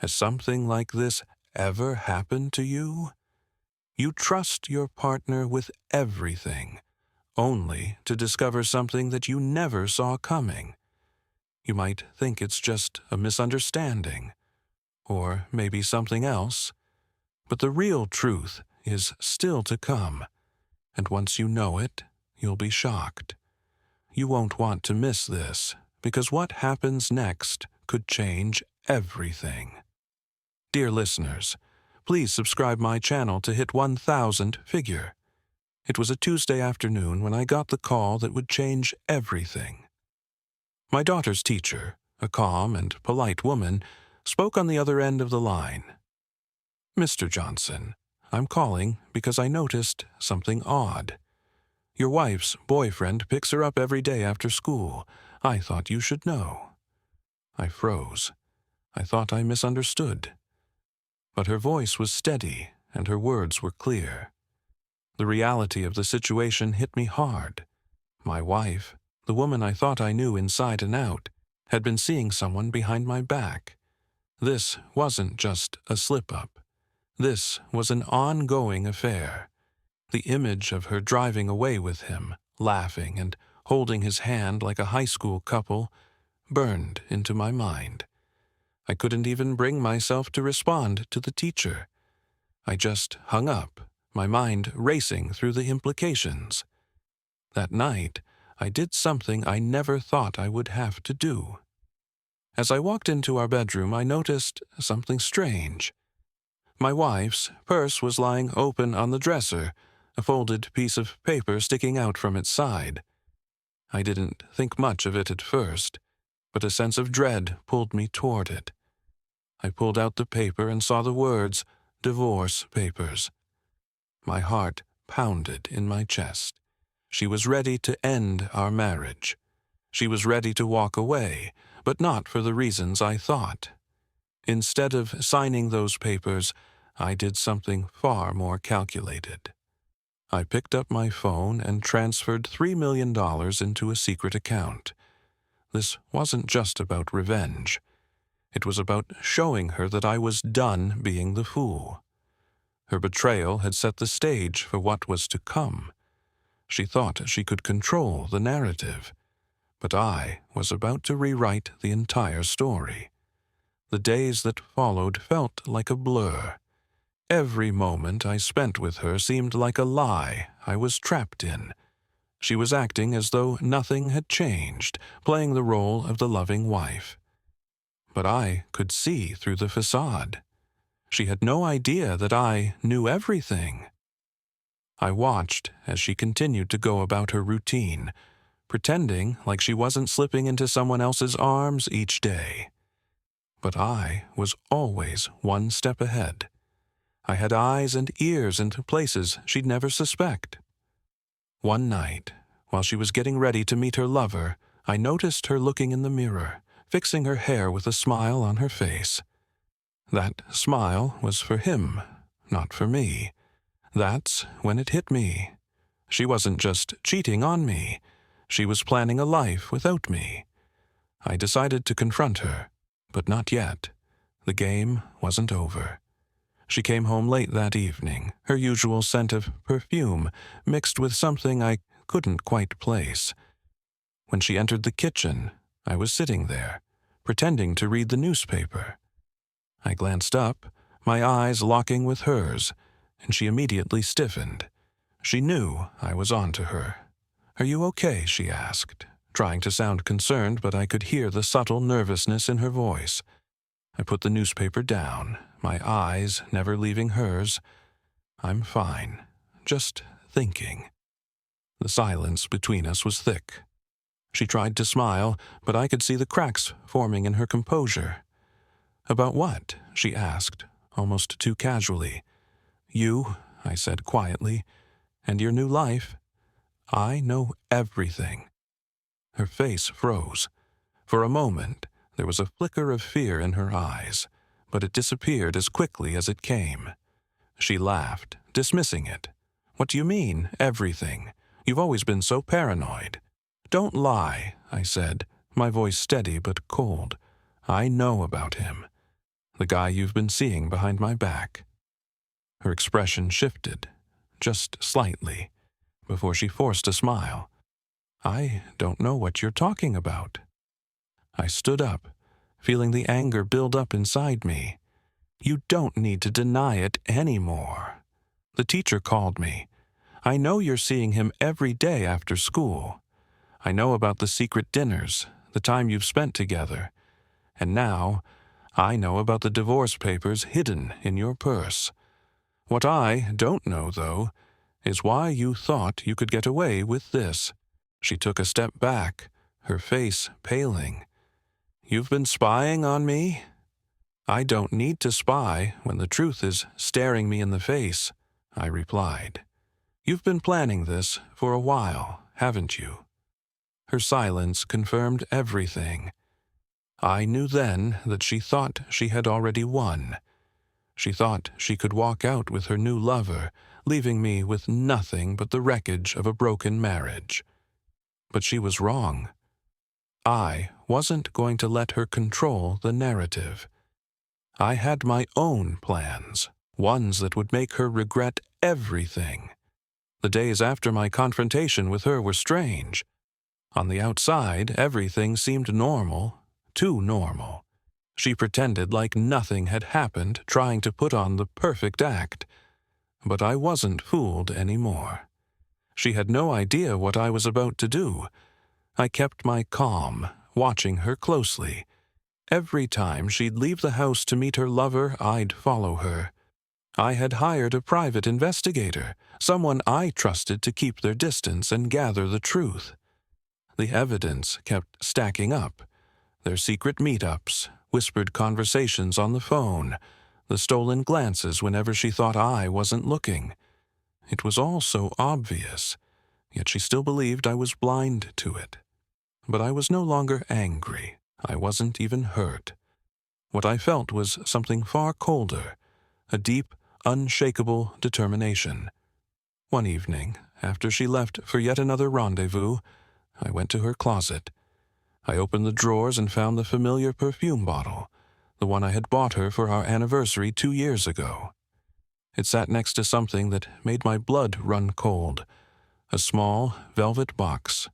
Has something like this ever happened to you? You trust your partner with everything, only to discover something that you never saw coming. You might think it's just a misunderstanding, or maybe something else, but the real truth is still to come, and once you know it, you'll be shocked. You won't want to miss this, because what happens next could change everything. Dear listeners, please subscribe my channel to hit 1,000 figure. It was a Tuesday afternoon when I got the call that would change everything. My daughter's teacher, a calm and polite woman, spoke on the other end of the line. "Mr. Johnson, I'm calling because I noticed something odd. Your wife's boyfriend picks her up every day after school. I thought you should know." I froze. I thought I misunderstood. But her voice was steady and her words were clear. The reality of the situation hit me hard. My wife, the woman I thought I knew inside and out, had been seeing someone behind my back. This wasn't just a slip-up. This was an ongoing affair. The image of her driving away with him, laughing and holding his hand like a high school couple, burned into my mind. I couldn't even bring myself to respond to the teacher. I just hung up, my mind racing through the implications. That night, I did something I never thought I would have to do. As I walked into our bedroom, I noticed something strange. My wife's purse was lying open on the dresser, a folded piece of paper sticking out from its side. I didn't think much of it at first, but a sense of dread pulled me toward it. I pulled out the paper and saw the words, "Divorce Papers." My heart pounded in my chest. She was ready to end our marriage. She was ready to walk away, but not for the reasons I thought. Instead of signing those papers, I did something far more calculated. I picked up my phone and transferred $3 million into a secret account. This wasn't just about revenge. It was about showing her that I was done being the fool. Her betrayal had set the stage for what was to come. She thought she could control the narrative, but I was about to rewrite the entire story. The days that followed felt like a blur. Every moment I spent with her seemed like a lie I was trapped in. She was acting as though nothing had changed, playing the role of the loving wife. But I could see through the facade. She had no idea that I knew everything. I watched as she continued to go about her routine, pretending like she wasn't slipping into someone else's arms each day. But I was always one step ahead. I had eyes and ears into places she'd never suspect. One night, while she was getting ready to meet her lover, I noticed her looking in the mirror, fixing her hair with a smile on her face. That smile was for him, not for me. That's when it hit me. She wasn't just cheating on me. She was planning a life without me. I decided to confront her, but not yet. The game wasn't over. She came home late that evening, her usual scent of perfume mixed with something I couldn't quite place. When she entered the kitchen, I was sitting there, pretending to read the newspaper. I glanced up, my eyes locking with hers, and she immediately stiffened. She knew I was on to her. "Are you okay?" she asked, trying to sound concerned, but I could hear the subtle nervousness in her voice. I put the newspaper down, my eyes never leaving hers. "I'm fine, just thinking." The silence between us was thick. She tried to smile, but I could see the cracks forming in her composure. "About what?" she asked, almost too casually. "You," I said quietly, "and your new life. I know everything." Her face froze. For a moment, there was a flicker of fear in her eyes, but it disappeared as quickly as it came. She laughed, dismissing it. "What do you mean, everything? You've always been so paranoid." "Don't lie," I said, my voice steady but cold. "I know about him." The guy you've been seeing behind my back." Her expression shifted, just slightly, before she forced a smile. "I don't know what you're talking about." I stood up, feeling the anger build up inside me. "You don't need to deny it anymore. The teacher called me. I know you're seeing him every day after school. I know about the secret dinners, the time you've spent together. And now, I know about the divorce papers hidden in your purse. What I don't know, though, is why you thought you could get away with this." She took a step back, her face paling. "You've been spying on me?" "I don't need to spy when the truth is staring me in the face," I replied. "You've been planning this for a while, haven't you?" Her silence confirmed everything. I knew then that she thought she had already won. She thought she could walk out with her new lover, leaving me with nothing but the wreckage of a broken marriage. But she was wrong. I wasn't going to let her control the narrative. I had my own plans, ones that would make her regret everything. The days after my confrontation with her were strange. On the outside, everything seemed normal, too normal. She pretended like nothing had happened, trying to put on the perfect act. But I wasn't fooled anymore. She had no idea what I was about to do. I kept my calm, watching her closely. Every time she'd leave the house to meet her lover, I'd follow her. I had hired a private investigator, someone I trusted to keep their distance and gather the truth. The evidence kept stacking up. Their secret meetups, whispered conversations on the phone, the stolen glances whenever she thought I wasn't looking. It was all so obvious, yet she still believed I was blind to it. But I was no longer angry. I wasn't even hurt. What I felt was something far colder, a deep, unshakable determination. One evening, after she left for yet another rendezvous, I went to her closet. I opened the drawers and found the familiar perfume bottle, the one I had bought her for our anniversary 2 years ago. It sat next to something that made my blood run cold, a small velvet box.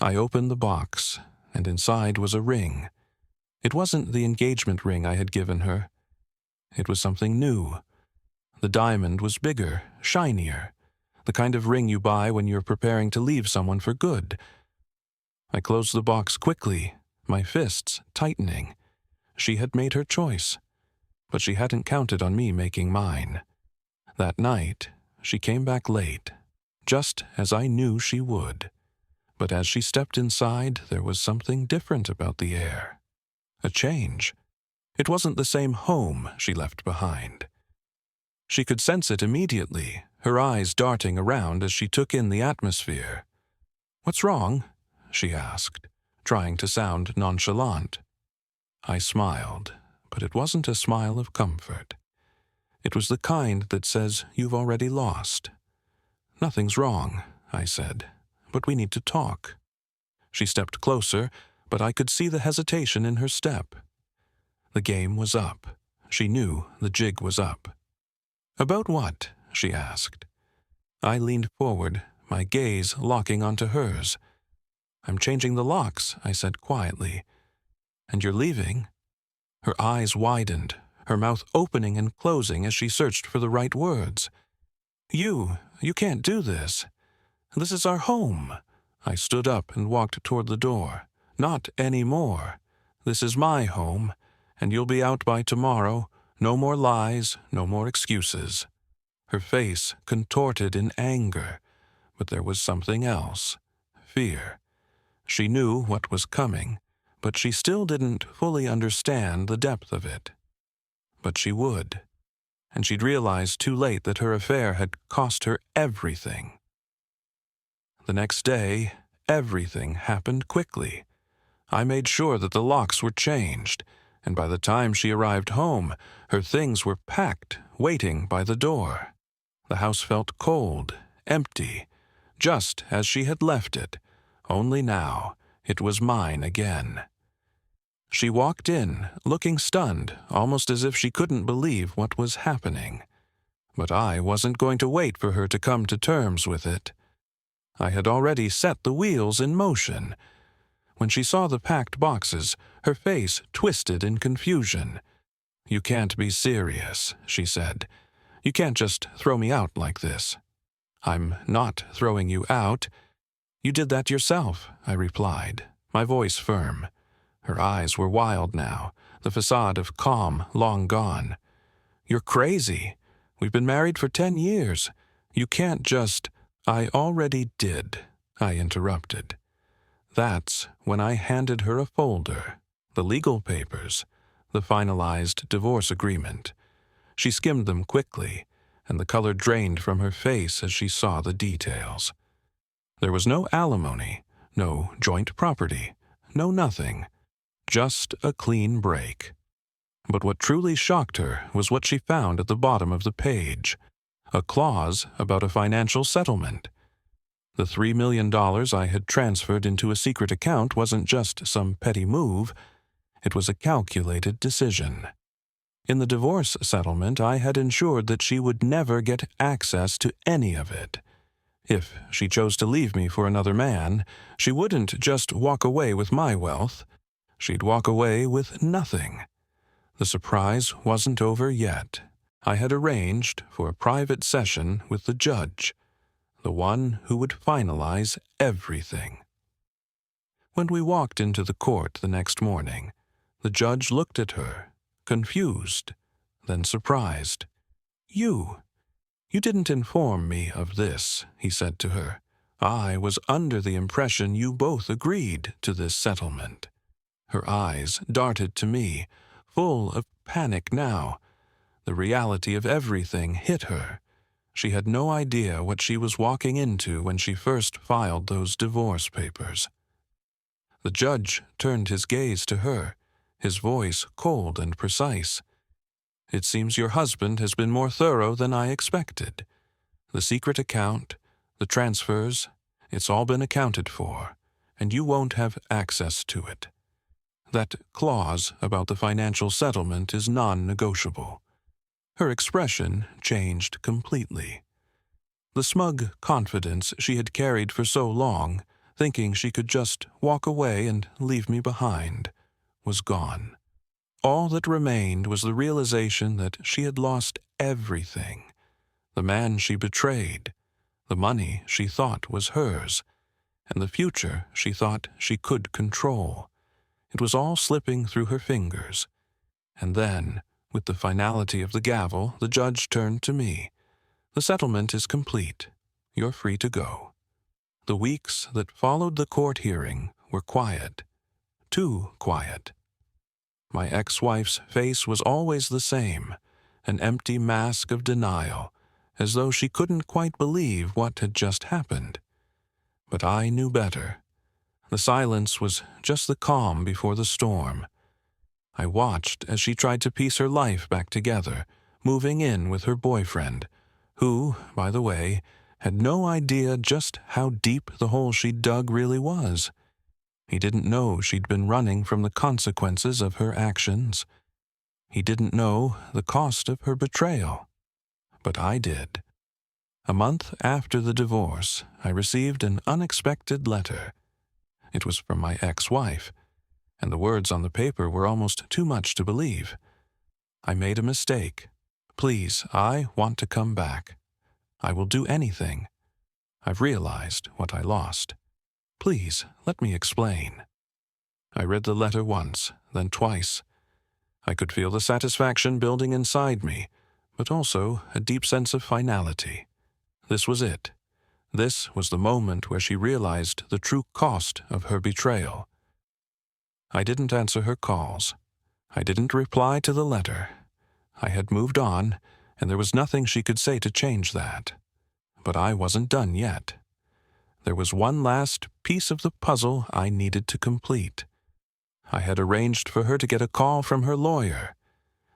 I opened the box, and inside was a ring. It wasn't the engagement ring I had given her. It was something new. The diamond was bigger, shinier, the kind of ring you buy when you're preparing to leave someone for good. I closed the box quickly, my fists tightening. She had made her choice, but she hadn't counted on me making mine. That night, she came back late, just as I knew she would. But as she stepped inside, there was something different about the air. A change. It wasn't the same home she left behind. She could sense it immediately, her eyes darting around as she took in the atmosphere. "What's wrong?" she asked, trying to sound nonchalant. I smiled, but it wasn't a smile of comfort. It was the kind that says you've already lost. "Nothing's wrong," I said, "but we need to talk." She stepped closer, but I could see the hesitation in her step. The game was up. She knew the jig was up. "About what?" she asked. I leaned forward, my gaze locking onto hers. "I'm changing the locks," I said quietly. "And you're leaving?" Her eyes widened, her mouth opening and closing as she searched for the right words. You can't do this. This is our home." I stood up and walked toward the door. "Not anymore. This is my home, and you'll be out by tomorrow. No more lies, no more excuses." Her face contorted in anger, but there was something else. Fear. She knew what was coming, but she still didn't fully understand the depth of it. But she would. And she'd realized too late that her affair had cost her everything. The next day, everything happened quickly. I made sure that the locks were changed, and by the time she arrived home, her things were packed, waiting by the door. The house felt cold, empty, just as she had left it, only now it was mine again. She walked in, looking stunned, almost as if she couldn't believe what was happening. But I wasn't going to wait for her to come to terms with it. I had already set the wheels in motion. When she saw the packed boxes, her face twisted in confusion. "You can't be serious," she said. "You can't just throw me out like this." "I'm not throwing you out. You did that yourself," I replied, my voice firm. Her eyes were wild now, the facade of calm long gone. "You're crazy. We've been married for 10 years. You can't just—" "I already did," I interrupted. That's when I handed her a folder, the legal papers, the finalized divorce agreement. She skimmed them quickly, and the color drained from her face as she saw the details. There was no alimony, no joint property, no nothing, just a clean break. But what truly shocked her was what she found at the bottom of the page, a clause about a financial settlement. The $3 million I had transferred into a secret account wasn't just some petty move, it was a calculated decision. In the divorce settlement, I had ensured that she would never get access to any of it. If she chose to leave me for another man, she wouldn't just walk away with my wealth. She'd walk away with nothing. The surprise wasn't over yet. I had arranged for a private session with the judge, the one who would finalize everything. When we walked into the court the next morning, the judge looked at her, confused, then surprised. You didn't inform me of this," he said to her. "I was under the impression you both agreed to this settlement." Her eyes darted to me, full of panic now. The reality of everything hit her. She had no idea what she was walking into when she first filed those divorce papers. The judge turned his gaze to her, his voice cold and precise. "It seems your husband has been more thorough than I expected. The secret account, the transfers, it's all been accounted for, and you won't have access to it. That clause about the financial settlement is non-negotiable." Her expression changed completely. The smug confidence she had carried for so long, thinking she could just walk away and leave me behind, was gone. All that remained was the realization that she had lost everything. The man she betrayed, the money she thought was hers, and the future she thought she could control. It was all slipping through her fingers. And then, with the finality of the gavel, the judge turned to me. "The settlement is complete. You're free to go." The weeks that followed the court hearing were quiet. Too quiet. My ex-wife's face was always the same, an empty mask of denial, as though she couldn't quite believe what had just happened. But I knew better. The silence was just the calm before the storm. I watched as she tried to piece her life back together, moving in with her boyfriend, who, by the way, had no idea just how deep the hole she'd dug really was. He didn't know she'd been running from the consequences of her actions. He didn't know the cost of her betrayal. But I did. A month after the divorce, I received an unexpected letter. It was from my ex-wife, and the words on the paper were almost too much to believe. "I made a mistake. Please, I want to come back. I will do anything. I've realized what I lost. Please, let me explain." I read the letter once, then twice. I could feel the satisfaction building inside me, but also a deep sense of finality. This was it. This was the moment where she realized the true cost of her betrayal. I didn't answer her calls. I didn't reply to the letter. I had moved on, and there was nothing she could say to change that. But I wasn't done yet. There was one last piece of the puzzle I needed to complete. I had arranged for her to get a call from her lawyer.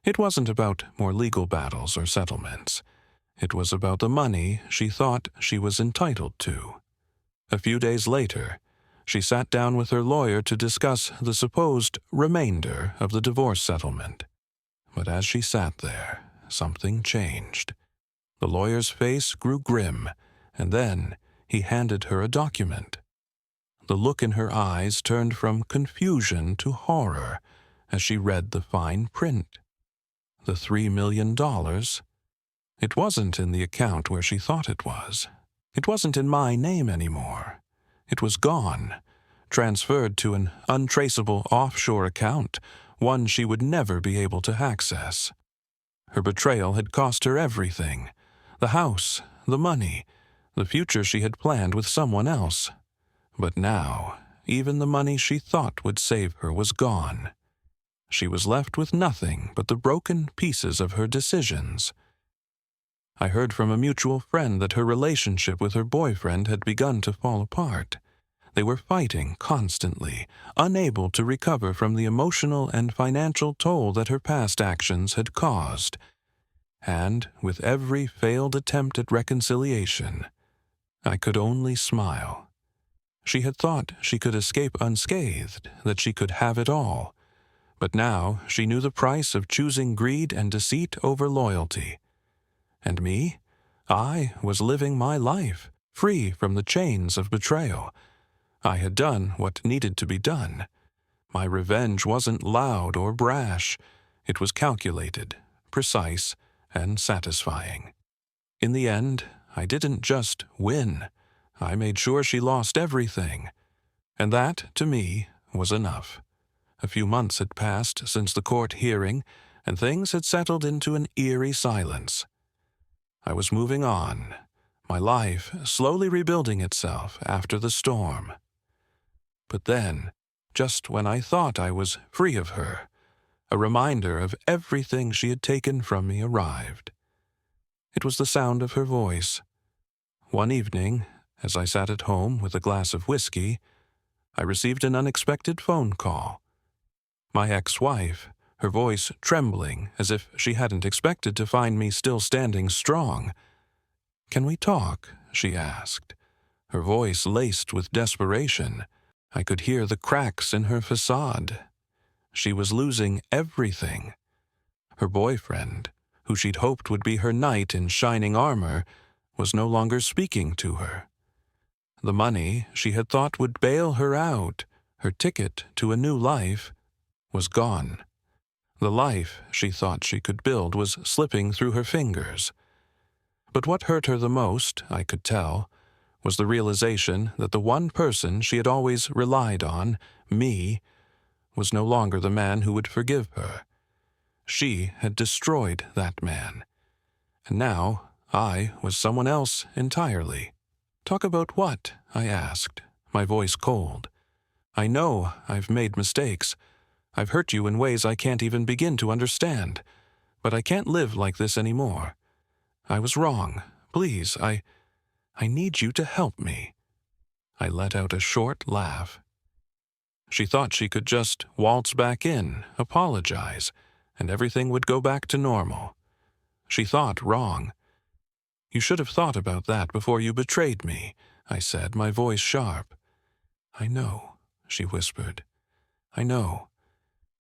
It wasn't about more legal battles or settlements. It was about the money she thought she was entitled to. A few days later, she sat down with her lawyer to discuss the supposed remainder of the divorce settlement. But as she sat there, something changed. The lawyer's face grew grim, and then he handed her a document. The look in her eyes turned from confusion to horror as she read the fine print. The $3 million? It wasn't in the account where she thought it was. It wasn't in my name anymore. It was gone, transferred to an untraceable offshore account, one she would never be able to access. Her betrayal had cost her everything: the house, the money, the future she had planned with someone else. But now, even the money she thought would save her was gone. She was left with nothing but the broken pieces of her decisions. I heard from a mutual friend that her relationship with her boyfriend had begun to fall apart. They were fighting constantly, unable to recover from the emotional and financial toll that her past actions had caused. And with every failed attempt at reconciliation, I could only smile. She had thought she could escape unscathed, that she could have it all. But now she knew the price of choosing greed and deceit over loyalty. And me? I was living my life, free from the chains of betrayal. I had done what needed to be done. My revenge wasn't loud or brash. It was calculated, precise, and satisfying. In the end, I didn't just win. I made sure she lost everything. And that, to me, was enough. A few months had passed since the court hearing, and things had settled into an eerie silence. I was moving on, my life slowly rebuilding itself after the storm. But then, just when I thought I was free of her, a reminder of everything she had taken from me arrived. It was the sound of her voice. One evening, as I sat at home with a glass of whiskey, I received an unexpected phone call. My ex-wife, her voice trembling as if she hadn't expected to find me still standing strong. "Can we talk?" she asked, her voice laced with desperation. I could hear the cracks in her facade. She was losing everything. Her boyfriend, who she'd hoped would be her knight in shining armor, was no longer speaking to her. The money she had thought would bail her out, her ticket to a new life, was gone. The life she thought she could build was slipping through her fingers. But what hurt her the most, I could tell, was the realization that the one person she had always relied on, me, was no longer the man who would forgive her. She had destroyed that man. And now I was someone else entirely. "Talk about what?" I asked, my voice cold. "I know I've made mistakes. I've hurt you in ways I can't even begin to understand. But I can't live like this anymore. I was wrong. Please, I need you to help me." I let out a short laugh. She thought she could just waltz back in, apologize, and everything would go back to normal. She thought wrong. "You should have thought about that before you betrayed me," I said, my voice sharp. "I know," she whispered. "I know.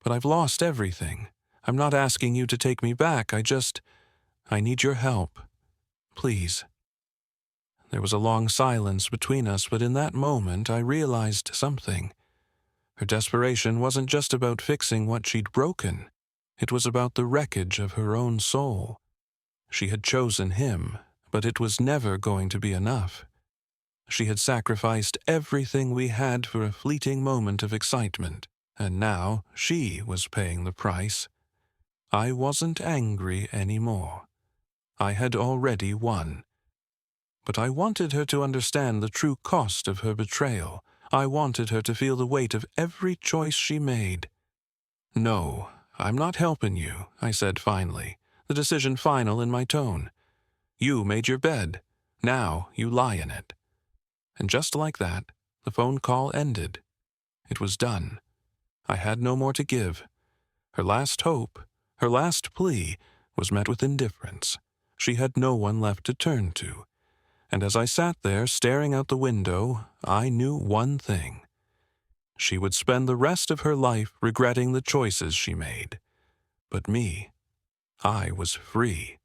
But I've lost everything. I'm not asking you to take me back. I need your help. Please." There was a long silence between us, but in that moment I realized something. Her desperation wasn't just about fixing what she'd broken. It was about the wreckage of her own soul. She had chosen him, but it was never going to be enough. She had sacrificed everything we had for a fleeting moment of excitement, and now she was paying the price. I wasn't angry anymore. I had already won. But I wanted her to understand the true cost of her betrayal. I wanted her to feel the weight of every choice she made. "No, I'm not helping you," I said finally, the decision final in my tone. "You made your bed. Now you lie in it." And just like that, the phone call ended. It was done. I had no more to give. Her last hope, her last plea, was met with indifference. She had no one left to turn to. And as I sat there staring out the window, I knew one thing. She would spend the rest of her life regretting the choices she made. But me, I was free.